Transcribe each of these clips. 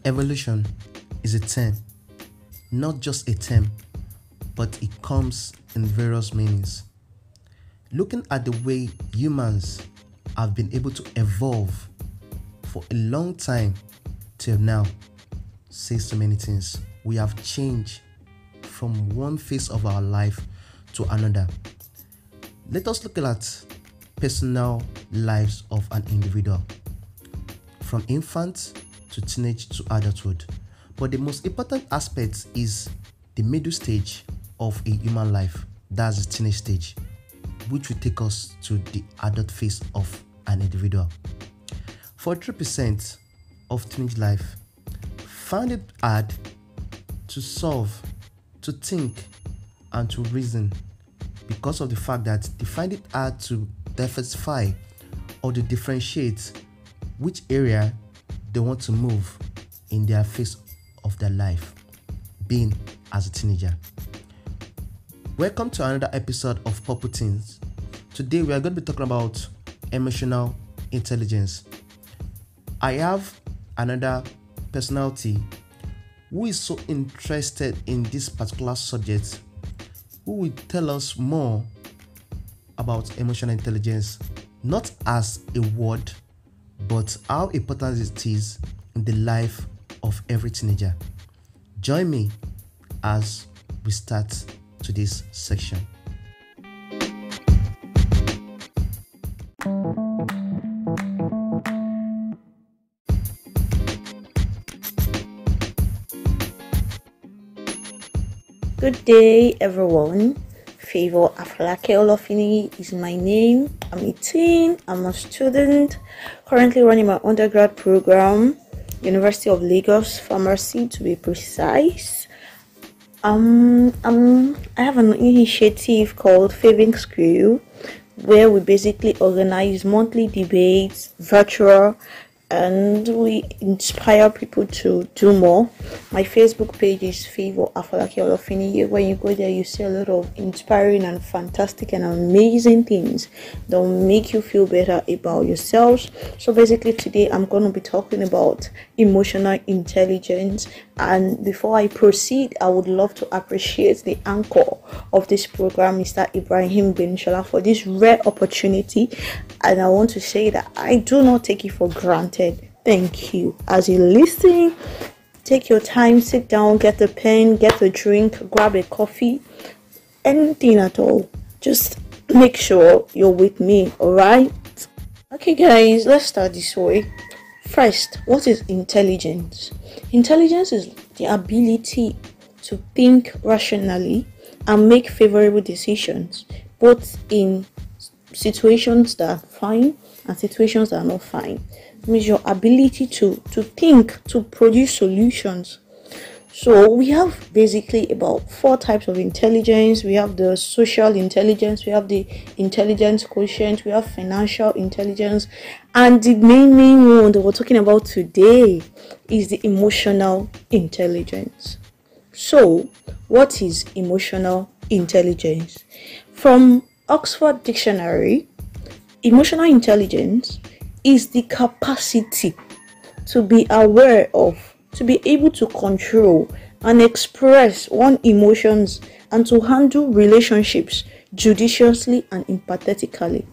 Evolution is a term, not just a term, but it comes in various meanings. Looking at the way humans have been able to evolve for a long time till now says so many things. We have changed from one phase of our life to another. Let us look at personal lives of an individual, from infant to teenage to adulthood. But the most important aspect is the middle stage of a human life. That's the teenage stage, which will take us to the adult phase of an individual. 43% of teenage life find it hard to solve, to think, and to reason because of the fact that they find it hard to diversify or to differentiate which area they want to move in their phase of their life, being as a teenager. Welcome to another episode of Purple Teens. Today we are going to be talking about emotional intelligence. I have another personality who is so interested in this particular subject, who will tell us more about emotional intelligence, not as a word, but how important it is in the life of every teenager. Join me as we start today's section. Good day, everyone. Favor Afalake Olofini is my name. I'm 18. I'm a student currently running my undergrad program, University of Lagos Pharmacy to be precise. I have an initiative called Faving School, where we basically organize monthly debates, virtual, and we inspire people to do more. My Facebook page is Favor Afalake Olofini. When you go there, you see a lot of inspiring and fantastic and amazing things that will make you feel better about yourselves. So basically today I'm going to be talking about emotional intelligence. And before I proceed, I would love to appreciate the anchor of this program, Mr. Ibrahim Bin Shala, for this rare opportunity. And I want to say that I do not take it for granted. Thank you. As you listen, take your time, sit down, get a pen, get a drink, grab a coffee, anything at all. Just make sure you're with me, alright? Okay guys, let's start this way. First, what is intelligence? Intelligence is the ability to think rationally and make favorable decisions, both in situations that are fine and situations that are not fine. It means your ability to think, to produce solutions. So we have basically about 4 types of intelligence. We have the social intelligence, we have the intelligence quotient, we have financial intelligence, and the main one that we're talking about today is the emotional intelligence. So what is emotional intelligence? From Oxford Dictionary, emotional intelligence is the capacity to be aware of, to be able to control and express one's emotions, and to handle relationships judiciously and empathetically.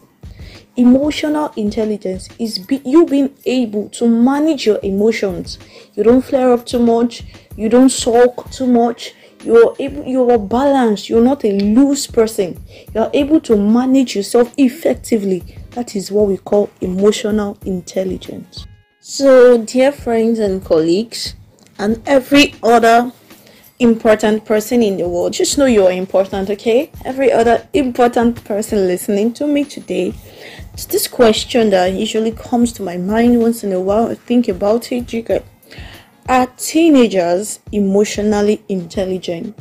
Emotional intelligence is you being able to manage your emotions. You don't flare up too much, you don't sulk too much, you're balanced, you're not a loose person. You're able to manage yourself effectively. That is what we call emotional intelligence. So, dear friends and colleagues, and every other important person in the world, just know you're important, okay? Every other important person listening to me today, it's this question that usually comes to my mind once in a while. I think about it. Are teenagers emotionally intelligent?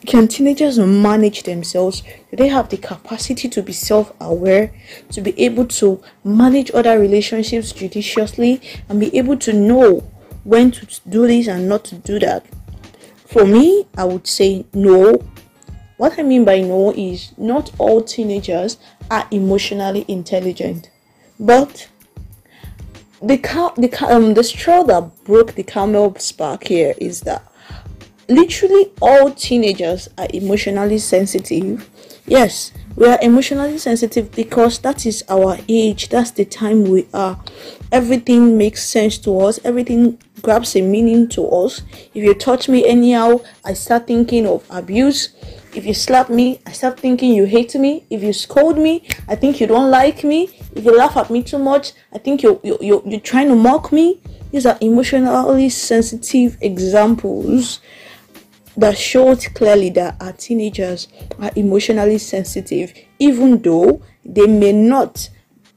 Can teenagers manage themselves? Do they have the capacity to be self-aware, to be able to manage other relationships judiciously, and be able to know when to do this and not to do that? For me, I would say no. What I mean by no is not all teenagers are emotionally intelligent, but The straw that broke the camel's back here is that literally all teenagers are emotionally sensitive. Yes, we are emotionally sensitive because that is our age, that's the time we are. Everything makes sense to us, everything grabs a meaning to us. If you touch me anyhow, I start thinking of abuse. If you slap me, I start thinking you hate me. If you scold me, I think you don't like me. If you laugh at me too much, I think you're trying to mock me. These are emotionally sensitive examples that showed clearly that our teenagers are emotionally sensitive, even though they may not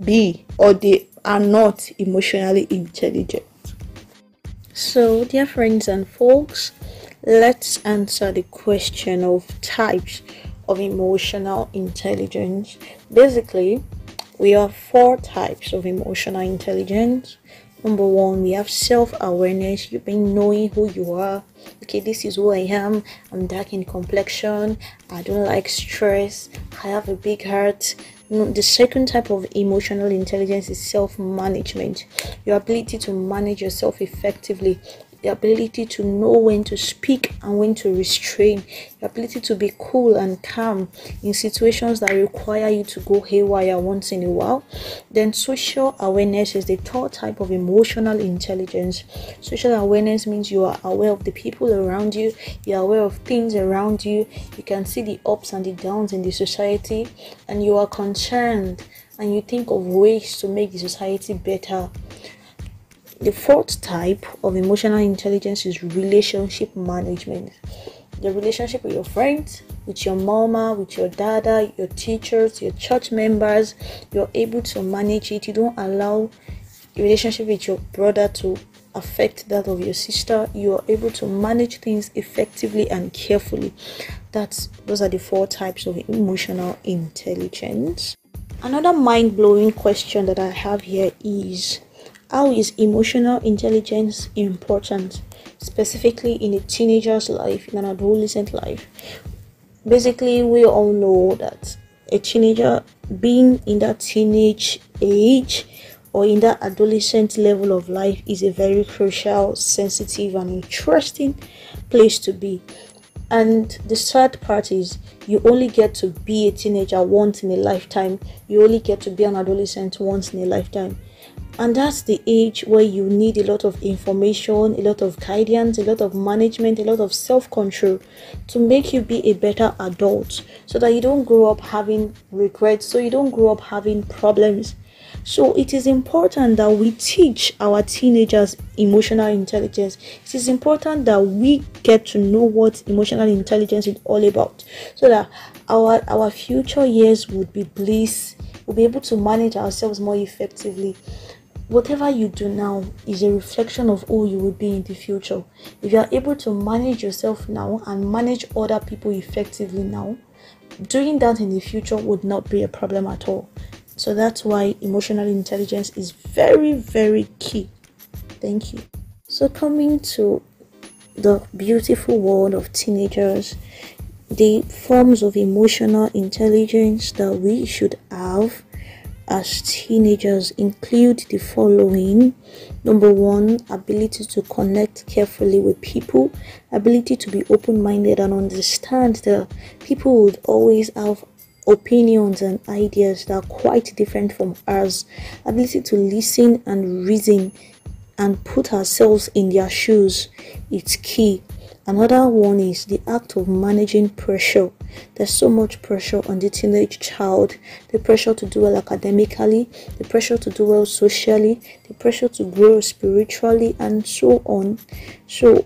be, or they are not emotionally intelligent. So, dear friends and folks, let's answer the question of types of emotional intelligence. Basically, we have four types of emotional intelligence. Number one, we have self-awareness. You've been knowing who you are. Okay, this is who I am. I'm dark in complexion. I don't like stress. I have a big heart. The second type of emotional intelligence is self-management. Your ability to manage yourself effectively, the ability to know when to speak and when to restrain, the ability to be cool and calm in situations that require you to go haywire once in a while. Then social awareness is the third type of emotional intelligence. Social awareness means you are aware of the people around you, you are aware of things around you, you can see the ups and the downs in the society, and you are concerned and you think of ways to make the society better. The fourth type of emotional intelligence is relationship management. The relationship with your friends, with your mama, with your dada, your teachers, your church members, you're able to manage it. You don't allow your relationship with your brother to affect that of your sister. You are able to manage things effectively and carefully. Those are the four types of emotional intelligence. Another mind-blowing question that I have here is, how is emotional intelligence important, specifically in a teenager's life, in an adolescent life? Basically, we all know that a teenager being in that teenage age or in that adolescent level of life is a very crucial, sensitive, and interesting place to be. And the sad part is, you only get to be a teenager once in a lifetime. You only get to be an adolescent once in a lifetime. And that's the age where you need a lot of information, a lot of guidance, a lot of management, a lot of self-control to make you be a better adult, so that you don't grow up having regrets, so you don't grow up having problems. So it is important that we teach our teenagers emotional intelligence. It is important that we get to know what emotional intelligence is all about, so that our future years would be bliss. We'll be able to manage ourselves more effectively. Whatever you do now is a reflection of who you will be in the future. If you are able to manage yourself now and manage other people effectively now, doing that in the future would not be a problem at all. So that's why emotional intelligence is very, very key. Thank you. So coming to the beautiful world of teenagers, the forms of emotional intelligence that we should have as teenagers include the following. Number one, ability to connect carefully with people, ability to be open-minded and understand that people would always have opinions and ideas that are quite different from ours, ability to listen and reason and put ourselves in their shoes. It's key. Another one is the act of managing pressure. There's so much pressure on the teenage child. The pressure to do well academically, the pressure to do well socially, the pressure to grow spiritually, and so on. So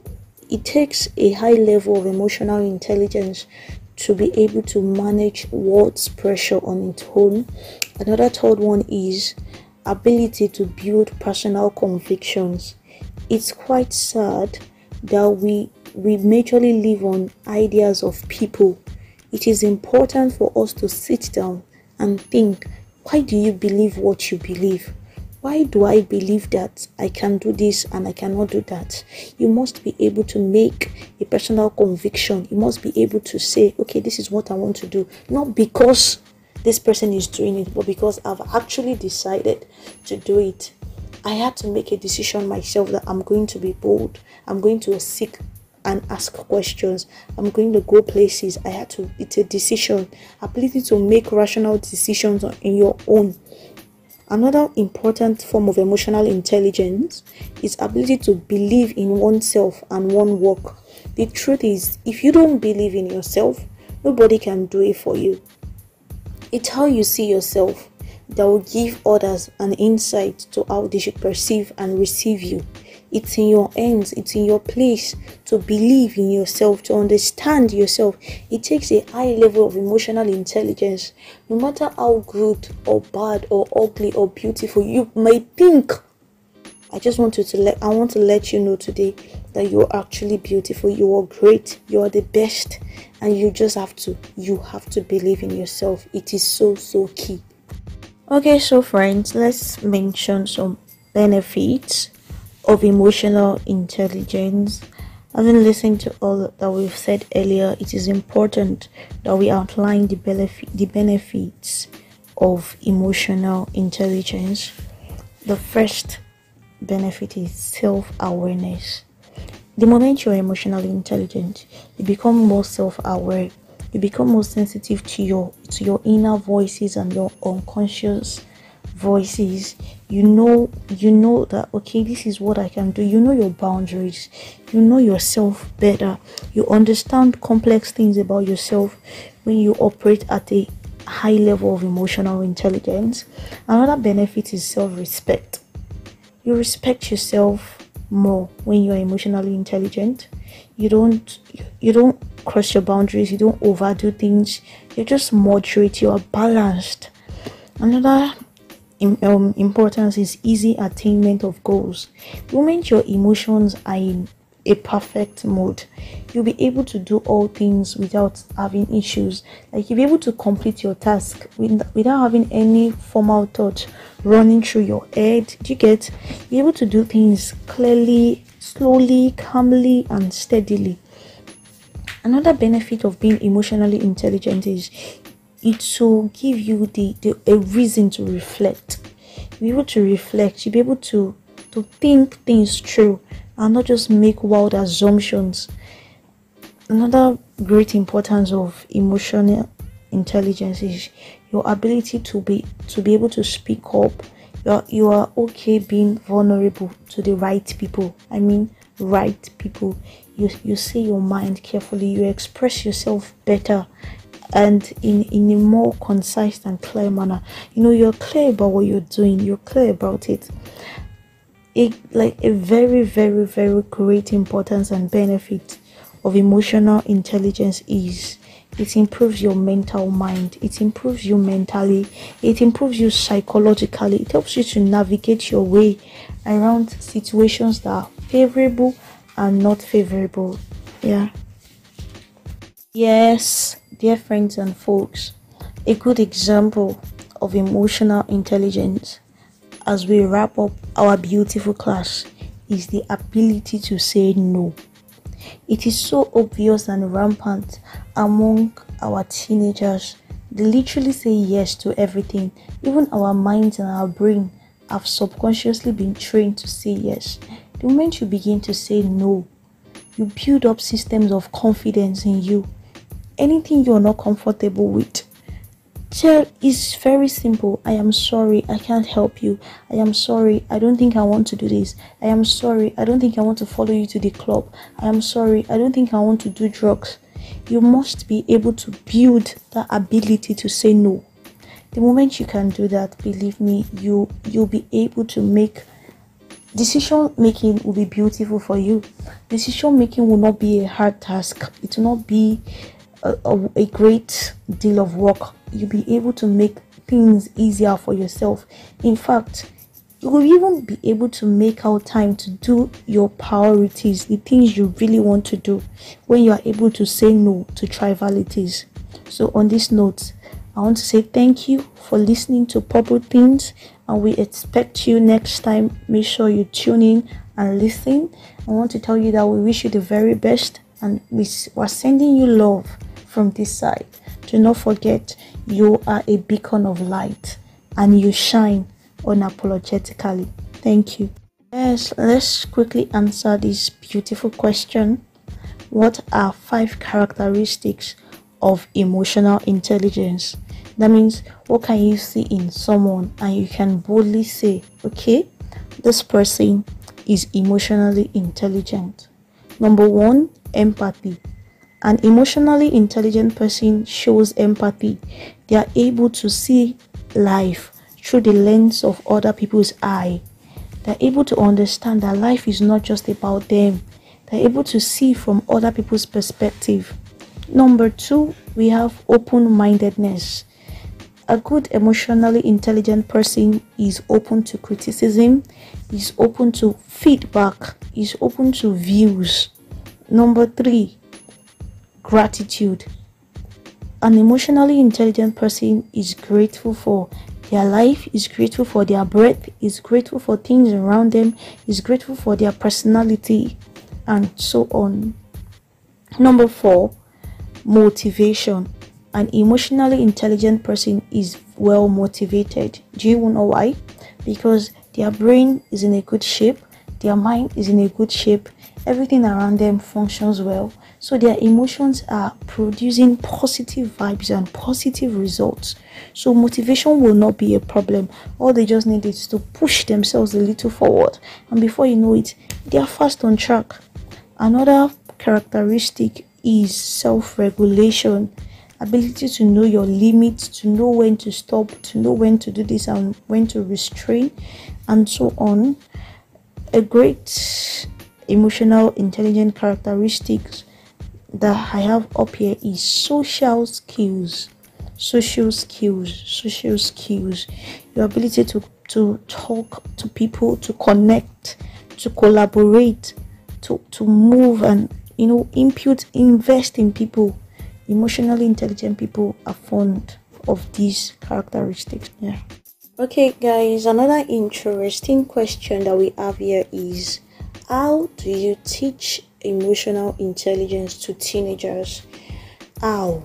it takes a high level of emotional intelligence to be able to manage what's pressure on its own. Another third one is ability to build personal convictions. It's quite sad that we majorly live on ideas of people. It is important for us to sit down and think, why do you believe what you believe? Why do I believe that I can do this and I cannot do that? You must be able to make a personal conviction. You must be able to say, okay, this is what I want to do. Not because this person is doing it, but because I've actually decided to do it. I had to make a decision myself that I'm going to be bold. I'm going to seek and ask questions. I'm going to go places. It's a decision. Ability to make rational decisions in your own. Another important form of emotional intelligence is ability to believe in oneself and one work. The truth is, if you don't believe in yourself, nobody can do it for you. It's how you see yourself that will give others an insight to how they should perceive and receive you. It's in your hands, it's in your place to believe in yourself, to understand yourself. It takes a high level of emotional intelligence. No matter how good or bad or ugly or beautiful you may think, I want to let you know today that you're actually beautiful, you are great, you are the best, and you have to believe in yourself. It is so key. Okay, so friends, let's mention some benefits of emotional intelligence. Having listened to all that we've said earlier, it is important that we outline the benefits of emotional intelligence. The first benefit is self-awareness. The moment you're emotionally intelligent, you become more self-aware. You become more sensitive to your inner voices and your unconscious voices. You know that, okay, this is what I can do. You know your boundaries. You know yourself better. You understand complex things about yourself when you operate at a high level of emotional intelligence. Another benefit is self-respect. You respect yourself more when you are emotionally intelligent. You don't cross your boundaries. You don't overdo things. You're just moderate. You are balanced. Another importance is easy attainment of goals. The moment your emotions are in a perfect mode, you'll be able to do all things without having issues. Like, you'll be able to complete your task without having any formal thought running through your head. Do you get? You're able to do things clearly, slowly, calmly, and steadily. Another benefit of being emotionally intelligent is it will give you a reason to reflect. You'll be able to reflect. You'll be able to think things through and not just make wild assumptions. Another great importance of emotional intelligence is your ability to be able to speak up. You are okay being vulnerable to the right people. I mean, right people. You say your mind carefully. You express yourself better and in a more concise and clear manner. You're clear about what you're doing. You're clear about it. A very, very, very great importance and benefit of emotional intelligence is it improves your mental mind. It improves you mentally. It improves you psychologically. It helps you to navigate your way around situations that are favorable and not favorable. Yeah. Yes, dear friends and folks, a good example of emotional intelligence as we wrap up our beautiful class is the ability to say no. It is so obvious and rampant among our teenagers. They literally say yes to everything. Even our minds and our brain have subconsciously been trained to say yes. The moment you begin to say no, you build up systems of confidence in you. Anything you're not comfortable with, it's very simple. I am sorry, I can't help you. I am sorry, I don't think I want to do this. I am sorry, I don't think I want to follow you to the club. I am sorry, I don't think I want to do drugs. You must be able to build that ability to say no. The moment you can do that, believe me, you'll be able to make decision making will be beautiful for you. Decision making will not be a hard task. It will not be a great deal of work. You'll be able to make things easier for yourself. In fact, you will even be able to make out time to do your priorities, the things you really want to do, when you are able to say no to trivialities. So on this note, I want to say thank you for listening to Purple Things, and we expect you next time. Make sure you tune in and listen. I want to tell you that we wish you the very best, and we're sending you love from this side. Do not forget, you are a beacon of light and you shine unapologetically. Thank you. Yes, let's quickly answer this beautiful question. What are 5 characteristics of emotional intelligence? That means, what can you see in someone and you can boldly say, okay, this person is emotionally intelligent? Number 1, empathy. An emotionally intelligent person shows empathy. They are able to see life through the lens of other people's eye. They're able to understand that life is not just about them. They're able to see from other people's perspective. Number 2, we have open-mindedness. A good emotionally intelligent person is open to criticism, is open to feedback, is open to views. Number 3, gratitude. An emotionally intelligent person is grateful for their life, is grateful for their breath, is grateful for things around them, is grateful for their personality, and so on. Number 4, motivation. An emotionally intelligent person is well motivated. Do you know why? Because their brain is in a good shape, their mind is in a good shape, everything around them functions well, so their emotions are producing positive vibes and positive results. So motivation will not be a problem. All they just need is to push themselves a little forward, and before you know it, they are fast on track. Another characteristic is self-regulation. Ability to know your limits, to know when to stop, to know when to do this and when to restrain, and so on. A great emotional intelligent characteristics that I have up here is social skills. Social skills. Your ability to talk to people, to connect, to collaborate, to move and invest in people. Emotionally intelligent people are fond of these characteristics. Yeah. Okay, guys, another interesting question that we have here is, how do you teach emotional intelligence to teenagers? How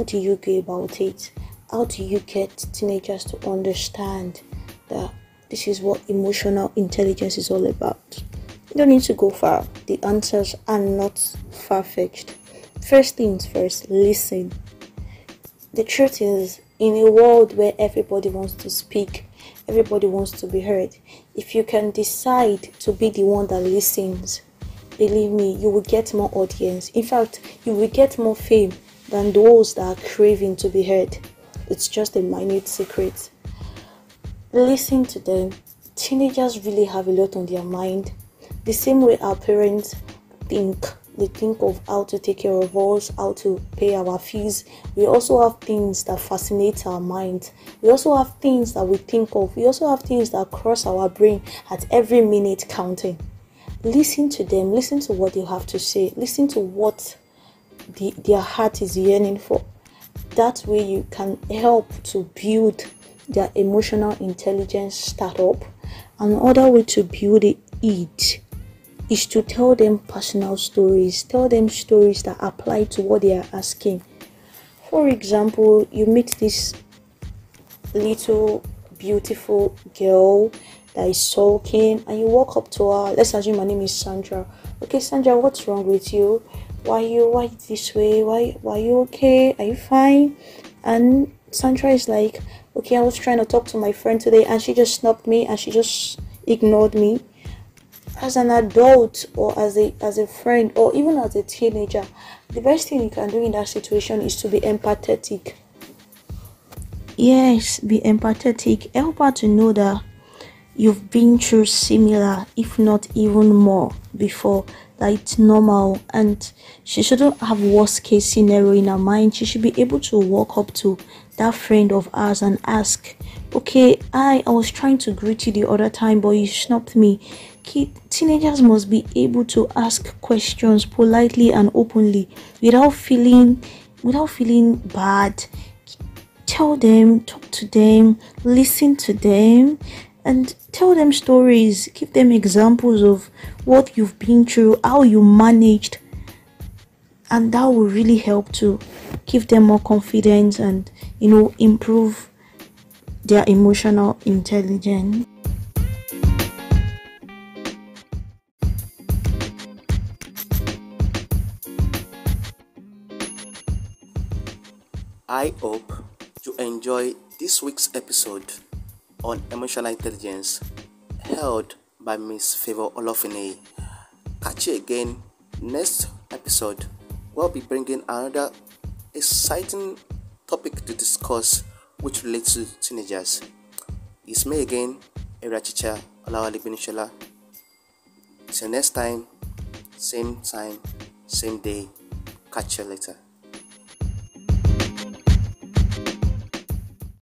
do you go about it? How do you get teenagers to understand that this is what emotional intelligence is all about? You don't need to go far. The answers are not far-fetched. First things first, listen. The truth is, in a world where everybody wants to speak, everybody wants to be heard, if you can decide to be the one that listens, believe me, you will get more audience. In fact, you will get more fame than those that are craving to be heard. It's just a minute secret. Listen to them. Teenagers really have a lot on their mind. The same way our parents think. They think of how to take care of us, how to pay our fees. We also have things that fascinate our mind. We also have things that we think of. We also have things that cross our brain at every minute counting. Listen to them. Listen to what they have to say. Listen to what their heart is yearning for. That way you can help to build their emotional intelligence startup. Another way to build it is to tell them personal stories. Tell them stories that apply to what they are asking. For example, you meet this little beautiful girl that is sulking and you walk up to her. Let's assume her name is Sandra. Okay, Sandra, what's wrong with you? Why this way? Why you okay? Are you fine? And Sandra is like, okay, I was trying to talk to my friend today and she just snubbed me and she just ignored me. As an adult or as a friend or even as a teenager, the best thing you can do in that situation is to be empathetic. Yes, be empathetic. Help her to know that you've been through similar, if not even more, before. That it's normal, and she shouldn't have worst case scenario in her mind. She should be able to walk up to that friend of ours and ask, okay, I was trying to greet you the other time, but you snubbed me. Teenagers must be able to ask questions politely and openly without feeling bad. Tell them, talk to them, listen to them, and tell them stories. Give them examples of what you've been through, how you managed, and that will really help to give them more confidence and improve their emotional intelligence. I hope you enjoy this week's episode on emotional intelligence held by Miss Favor Olofine. Catch you again next episode. We'll be bringing another exciting topic to discuss which relates to teenagers. It's me again, Erachicha Olawale Benishola. Till next time, same day. Catch you later.